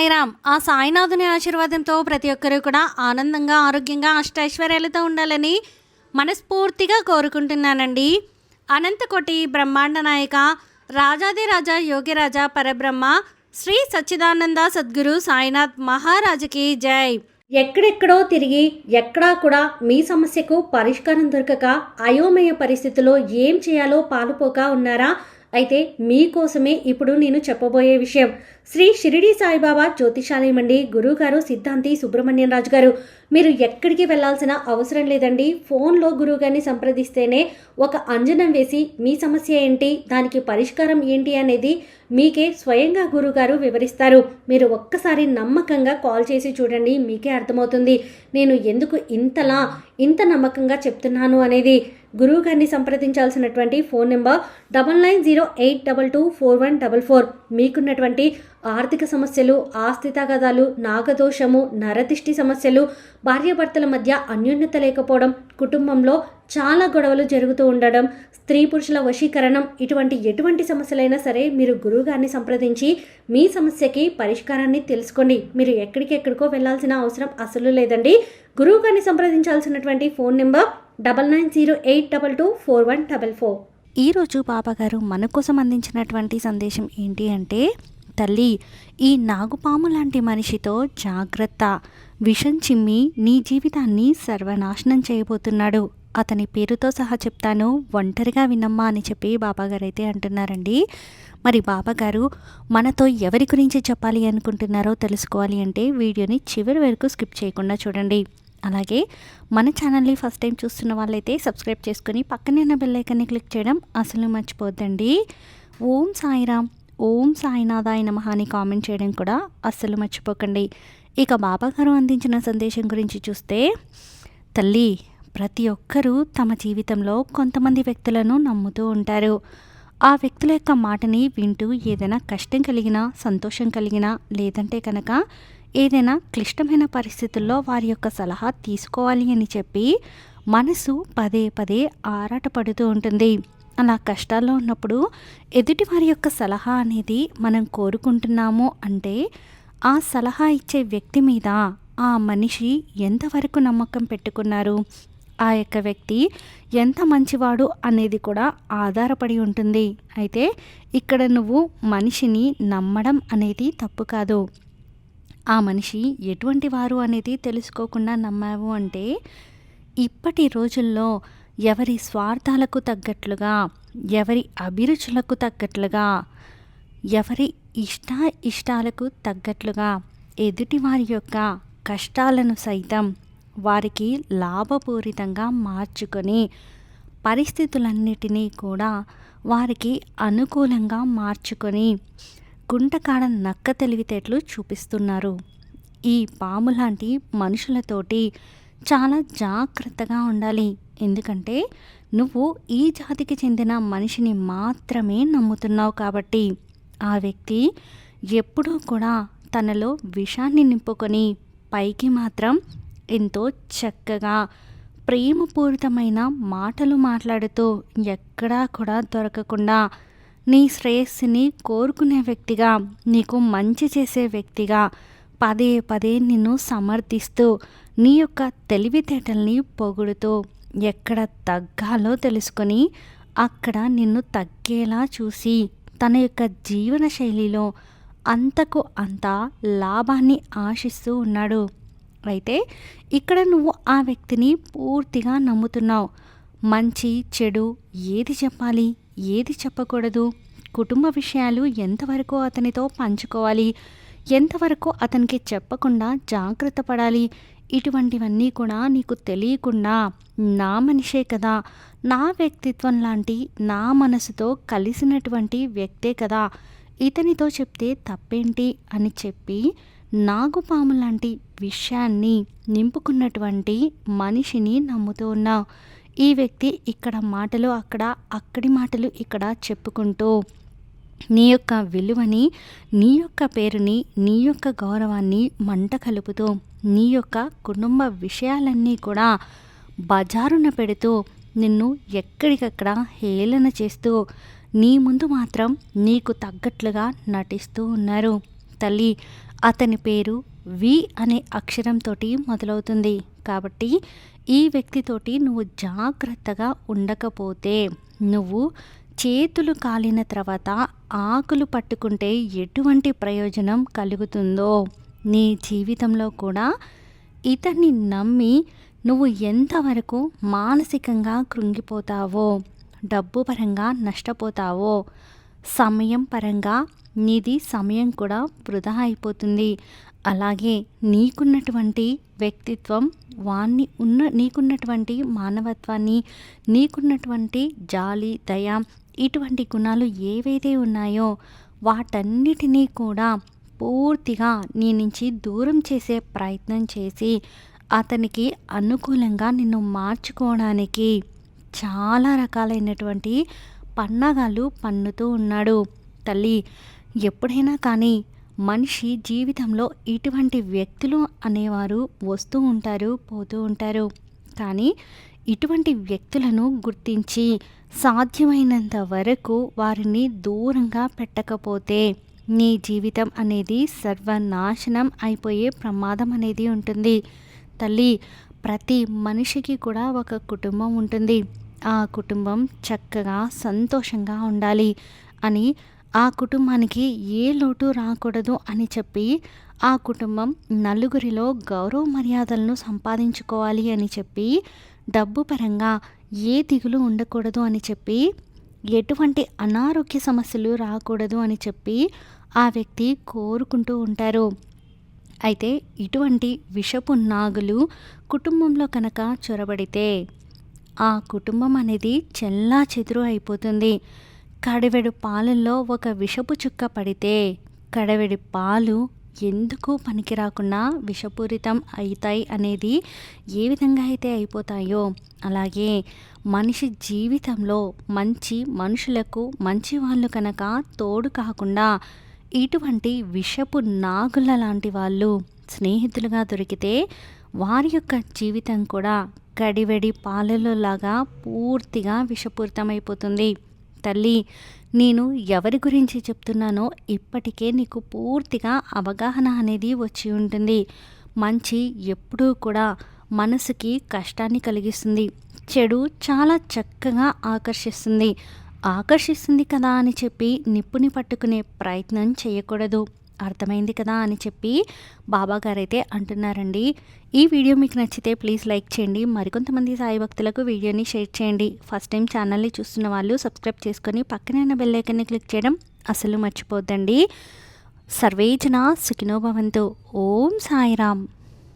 సాయిరామ్. ఆ సాయినాథుని ఆశీర్వాదంతో ప్రతి ఒక్కరూ కూడా ఆనందంగా, ఆరోగ్యంగా, అష్టైశ్వర్యాలతో ఉండాలని మనస్ఫూర్తిగా కోరుకుంటున్నానండి. అనంతకోటి బ్రహ్మాండ నాయక రాజాదిరాజా యోగిరాజా పరబ్రహ్మ శ్రీ సచ్చిదానంద సద్గురు సాయినాథ్ మహారాజుకి జై. ఎక్కడెక్కడో తిరిగి ఎక్కడా కూడా మీ సమస్యకు పరిష్కారం దొరకక అయోమయ పరిస్థితిలో ఏం చేయాలో పాలుపోక ఉన్నారా? అయితే మీకోసమే ఇప్పుడు నేను చెప్పబోయే విషయం శ్రీ షిరిడి సాయిబాబా జ్యోతిషాలయం అండి. గురువుగారు సిద్ధాంతి సుబ్రహ్మణ్యం రాజు గారు. మీరు ఎక్కడికి వెళ్లాల్సిన అవసరం లేదండి. ఫోన్లో గురువుగారిని సంప్రదిస్తేనే ఒక అంజనం వేసి మీ సమస్య ఏంటి, దానికి పరిష్కారం ఏంటి అనేది మీకే స్వయంగా గురువుగారు వివరిస్తారు. మీరు ఒక్కసారి నమ్మకంగా కాల్ చేసి చూడండి, మీకే అర్థమవుతుంది నేను ఎందుకు ఇంత నమ్మకంగా చెప్తున్నాను అనేది. గురువు గారిని సంప్రదించాల్సినటువంటి ఫోన్ నెంబర్ 9908224144. మీకున్నటువంటి ఆర్థిక సమస్యలు, ఆస్తి తగాదాలు, నాగదోషము, నరదిష్టి సమస్యలు, భార్యాభర్తల మధ్య అన్యోన్యత లేకపోవడం, కుటుంబంలో చాలా గొడవలు జరుగుతూ ఉండడం, స్త్రీ పురుషుల వశీకరణం, ఎటువంటి సమస్యలైనా సరే మీరు గురువు గారిని సంప్రదించి మీ సమస్యకి పరిష్కారాన్ని తెలుసుకోండి. మీరు ఎక్కడికో వెళ్ళాల్సిన అవసరం అసలు లేదండి. గురువు గారిని సంప్రదించాల్సినటువంటి ఫోన్ నెంబర్ 9908224144. ఈరోజు బాబాగారు మన కోసం అందించినటువంటి సందేశం ఏంటి అంటే, తల్లి, ఈ నాగుపాము లాంటి మనిషితో జాగ్రత్త. విషం చిమ్మి నీ జీవితాన్ని సర్వనాశనం చేయబోతున్నాడు. అతని పేరుతో సహా చెప్తాను, ఒంటరిగా వినమ్మా అని చెప్పి బాబాగారు అయితే అంటున్నారండి. మరి బాబాగారు మనతో ఎవరి గురించి చెప్పాలి అనుకుంటున్నారో తెలుసుకోవాలి అంటే వీడియోని చివరి వరకు స్కిప్ చేయకుండా చూడండి. అలాగే మన ఛానల్ని ఫస్ట్ టైం చూస్తున్న వాళ్ళైతే సబ్స్క్రైబ్ చేసుకుని పక్కనే ఉన్న బెల్ ఐకాన్ని క్లిక్ చేయడం అసలు మర్చిపోద్దండి. ఓం సాయిరామ్, ఓం సాయినాథాయ నమః అని కామెంట్ చేయడం కూడా అస్సలు మర్చిపోకండి. ఇక బాబాగారు అందించిన సందేశం గురించి చూస్తే, తల్లి, ప్రతి ఒక్కరూ తమ జీవితంలో కొంతమంది వ్యక్తులను నమ్ముతూ ఉంటారు. ఆ వ్యక్తుల యొక్క మాటని వింటూ ఏదైనా కష్టం కలిగినా, సంతోషం కలిగినా, లేదంటే కనుక ఏదైనా క్లిష్టమైన పరిస్థితుల్లో వారి యొక్క సలహా తీసుకోవాలి అని చెప్పి మనసు పదే పదే ఆరాటపడుతూ ఉంటుంది. అలా కష్టాల్లో ఉన్నప్పుడు ఎదుటి వారి యొక్క సలహా అనేది మనం కోరుకుంటున్నాము అంటే ఆ సలహా ఇచ్చే వ్యక్తి మీద ఆ మనిషి ఎంతవరకు నమ్మకం పెట్టుకున్నారు, ఆ యొక్క వ్యక్తి ఎంత మంచివాడు అనేది కూడా ఆధారపడి ఉంటుంది. అయితే ఇక్కడ నువ్వు మనిషిని నమ్మడం అనేది తప్పు కాదు. ఆ మనిషి ఎటువంటి వారు అనేది తెలుసుకోకుండా నమ్మావు అంటే ఇప్పటి రోజుల్లో ఎవరి స్వార్థాలకు తగ్గట్లుగా, ఎవరి అభిరుచులకు తగ్గట్లుగా, ఎవరి ఇష్టాలకు తగ్గట్లుగా ఎదుటి వారి యొక్క కష్టాలను సైతం వారికి లాభపూరితంగా మార్చుకొని పరిస్థితులన్నిటినీ కూడా వారికి అనుకూలంగా మార్చుకొని గుంటకాడ నక్క తెలివితేటలు చూపిస్తున్నారు. ఈ పాము లాంటి మనుషులతోటి చాలా జాగ్రత్తగా ఉండాలి. ఎందుకంటే నువ్వు ఈ జాతికి చెందిన మనిషిని మాత్రమే నమ్ముతున్నావు కాబట్టి ఆ వ్యక్తి ఎప్పుడూ కూడా తనలో విషాన్ని నింపుకొని పైకి మాత్రం ఎంతో చక్కగా ప్రేమపూరితమైన మాటలు మాట్లాడుతూ ఎక్కడా కూడా దొరకకుండా నీ శ్రేయస్సుని కోరుకునే వ్యక్తిగా, నీకు మంచి చేసే వ్యక్తిగా పదే పదే నిన్ను సమర్థిస్తూ నీ యొక్క తెలివితేటల్ని పొగుడుతూ ఎక్కడ తగ్గాలో తెలుసుకొని అక్కడ నిన్ను తగ్గేలా చూసి తన యొక్క జీవన శైలిలో అంతకు అంత లాభాన్ని ఆశిస్తూ ఉన్నాడు. అయితే ఇక్కడ నువ్వు ఆ వ్యక్తిని పూర్తిగా నమ్ముతున్నావు. మంచి చెడు ఏది చెప్పాలి, ఏది చెప్పకూడదు, కుటుంబ విషయాలు ఎంతవరకు అతనితో పంచుకోవాలి, ఎంతవరకు అతనికి చెప్పకుండా జాగ్రత్త పడాలి, ఇటువంటివన్నీ కూడా నీకు తెలియకుండా నా మనిషే కదా, నా వ్యక్తిత్వం లాంటి నా మనసుతో కలిసినటువంటి వ్యక్తే కదా, ఇతనితో చెప్తే తప్పేంటి అని చెప్పి నాగుపాము లాంటి విషయాన్ని నింపుకున్నటువంటి మనిషిని నమ్ముతూ ఉన్నావు. ఈ వ్యక్తి ఇక్కడ మాటలు అక్కడ, అక్కడి మాటలు ఇక్కడ చెప్పుకుంటూ నీ యొక్క విలువని, నీ యొక్క పేరుని, నీ యొక్క గౌరవాన్ని మంట కలుపుతూ నీ యొక్క కుటుంబ విషయాలన్నీ కూడా బజారున పెడుతూ నిన్ను ఎక్కడికక్కడ హేళన చేస్తూ నీ ముందు మాత్రం నీకు తగ్గట్లుగా నటిస్తూ ఉన్నారు. తల్లి, అతని పేరు వి అనే అక్షరంతో మొదలవుతుంది. కాబట్టి ఈ వ్యక్తితోటి నువ్వు జాగ్రత్తగా ఉండకపోతే నువ్వు చేతులు కాలిన తర్వాత ఆకులు పట్టుకుంటే ఎటువంటి ప్రయోజనం కలుగుతుందో నీ జీవితంలో కూడా ఇతన్ని నమ్మి నువ్వు ఎంతవరకు మానసికంగా కృంగిపోతావో, డబ్బు పరంగా నష్టపోతావో, సమయం పరంగా నీది సమయం కూడా వృధా అయిపోతుంది. అలాగే నీకున్నటువంటి వ్యక్తిత్వం, నీకున్నటువంటి మానవత్వాన్ని, నీకున్నటువంటి జాలి, దయ, ఇటువంటి గుణాలు ఏవైతే ఉన్నాయో వాటన్నిటినీ కూడా పూర్తిగా నీ నుంచి దూరం చేసే ప్రయత్నం చేసి అతనికి అనుకూలంగా నిన్ను మార్చుకోవడానికి చాలా రకాలైనటువంటి పన్నాగాలు పన్నుతూ ఉన్నాడు. తల్లి, ఎప్పుడైనా కానీ మనిషి జీవితంలో ఇటువంటి వ్యక్తులు అనేవారు వస్తూ ఉంటారు, పోతూ ఉంటారు. కానీ ఇటువంటి వ్యక్తులను గుర్తించి సాధ్యమైనంత వరకు వారిని దూరంగా పెట్టకపోతే నీ జీవితం అనేది సర్వనాశనం అయిపోయే ప్రమాదం అనేది ఉంటుంది. తల్లి, ప్రతి మనిషికి కూడా ఒక కుటుంబం ఉంటుంది. ఆ కుటుంబం చక్కగా సంతోషంగా ఉండాలి అని, ఆ కుటుంబానికి ఏ లోటు రాకూడదు అని చెప్పి, ఆ కుటుంబం నలుగురిలో గౌరవ మర్యాదలను సంపాదించుకోవాలి అని చెప్పి, డబ్బు పరంగా ఏ దిగులు ఉండకూడదు అని చెప్పి, ఎటువంటి అనారోగ్య సమస్యలు రాకూడదు అని చెప్పి ఆ వ్యక్తి కోరుకుంటూ ఉంటారు. అయితే ఇటువంటి విషపు నాగులు కుటుంబంలో కనుక చొరబడితే ఆ కుటుంబం అనేది చెల్లాచెదురు అయిపోతుంది. కడవెడు పాలల్లో ఒక విషపు చుక్క పడితే కడవెడి పాలు ఎందుకు పనికి రాకుండా విషపూరితం అవుతాయి అనేది ఏ విధంగా అయితే అయిపోతాయో, అలాగే మనిషి జీవితంలో మంచి మనుషులకు మంచి వాళ్ళు కనుక తోడు కాకుండా ఇటువంటి విషపు నాగుల లాంటి వాళ్ళు స్నేహితులుగా దొరికితే వారి యొక్క జీవితం కూడా కడివెడి పాలలో లాగా పూర్తిగా విషపూరితమైపోతుంది. తల్లి, నేను ఎవరి గురించి చెప్తున్నానో ఇప్పటికే నీకు పూర్తిగా అవగాహన అనేది వచ్చి ఉంటుంది. మంచి ఎప్పుడూ కూడా మనసుకి కష్టాన్ని కలిగిస్తుంది, చెడు చాలా చక్కగా ఆకర్షిస్తుంది కదా అని చెప్పి నిప్పుని పట్టుకునే ప్రయత్నం చేయకూడదు. అర్థమైంది కదా అని చెప్పి బాబాగారు అయితే అంటున్నారండి. ఈ వీడియో మీకు నచ్చితే ప్లీజ్ లైక్ చేయండి. మరికొంతమంది సాయి భక్తులకు వీడియోని షేర్ చేయండి. ఫస్ట్ టైం ఛానల్ని చూస్తున్న వాళ్ళు సబ్స్క్రైబ్ చేసుకొని పక్కనే ఉన్న బెల్ ఐకాన్ని క్లిక్ చేయడం అసలు మర్చిపోద్దండి. సర్వే జనా సుఖినో భవంతు. ఓం సాయిరామ్.